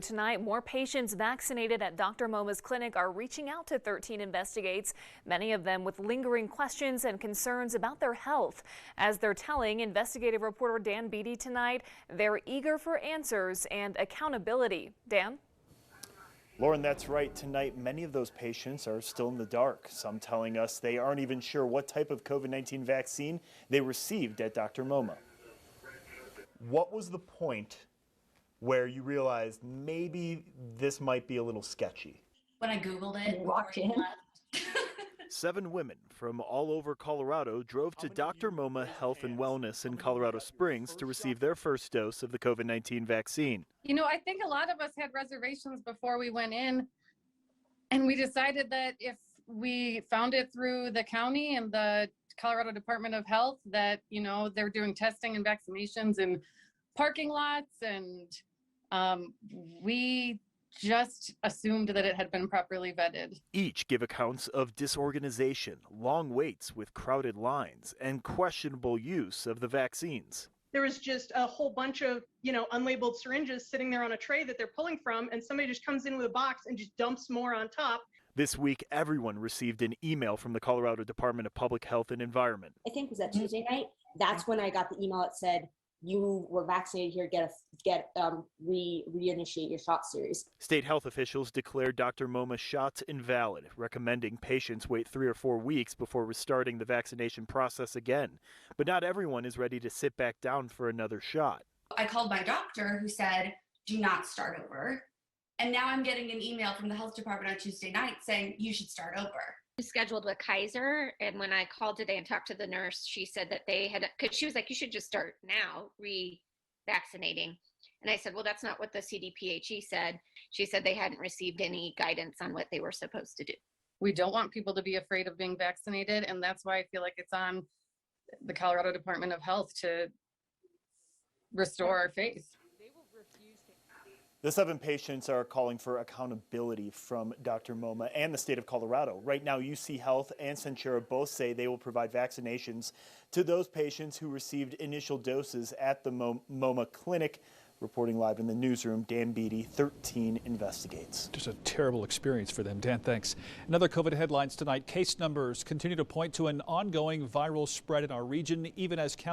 Tonight, more patients vaccinated at Dr. Moma's clinic are reaching out to 13 Investigates, many of them with lingering questions and concerns about their health. As they're telling investigative reporter Dan Beatty tonight, they're eager for answers and accountability. Dan? Lauren, that's right. Tonight, many of those patients are still in the dark. Some telling us they aren't even sure what type of COVID-19 vaccine they received at Dr. Moma. What was the point where you realized maybe this might be a little sketchy? When I Googled it, walked in. 7 women from all over Colorado drove to Dr. Moma Health and Wellness in Colorado Springs to receive their first dose of the COVID-19 vaccine. You know, I think a lot of us had reservations before we went in, and we decided that if we found it through the county and the Colorado Department of Health that, you know, they're doing testing and vaccinations in parking lots, and we just assumed that it had been properly vetted. Each give accounts of disorganization, long waits with crowded lines, and questionable use of the vaccines. There was just a whole bunch of, unlabeled syringes sitting there on a tray that they're pulling from, and somebody just comes in with a box and just dumps more on top. This week, everyone received an email from the Colorado Department of Public Health and Environment. I think it was that Tuesday night. That's when I got the email that said, you were vaccinated here, reinitiate your shot series. State health officials declared Dr. Moma's shots invalid, recommending patients wait 3 or 4 weeks before restarting the vaccination process again. But not everyone is ready to sit back down for another shot. I called my doctor who said, do not start over. And now I'm getting an email from the health department on Tuesday night saying you should start over. Scheduled with Kaiser, and when I called today and talked to the nurse, she said that they had, because she was like, you should just start now re-vaccinating. And I said, well, that's not what the CDPHE said. She said they hadn't received any guidance on what they were supposed to do. We don't want people to be afraid of being vaccinated, and that's why I feel like it's on the Colorado Department of Health to restore our faith. The 7 patients are calling for accountability from Dr. Moma and the state of Colorado. Right now, UC Health and Centura both say they will provide vaccinations to those patients who received initial doses at the Moma clinic. Reporting live in the newsroom, Dan Beatty, 13 Investigates. Just a terrible experience for them. Dan, thanks. Another COVID headlines tonight. Case numbers continue to point to an ongoing viral spread in our region, even as county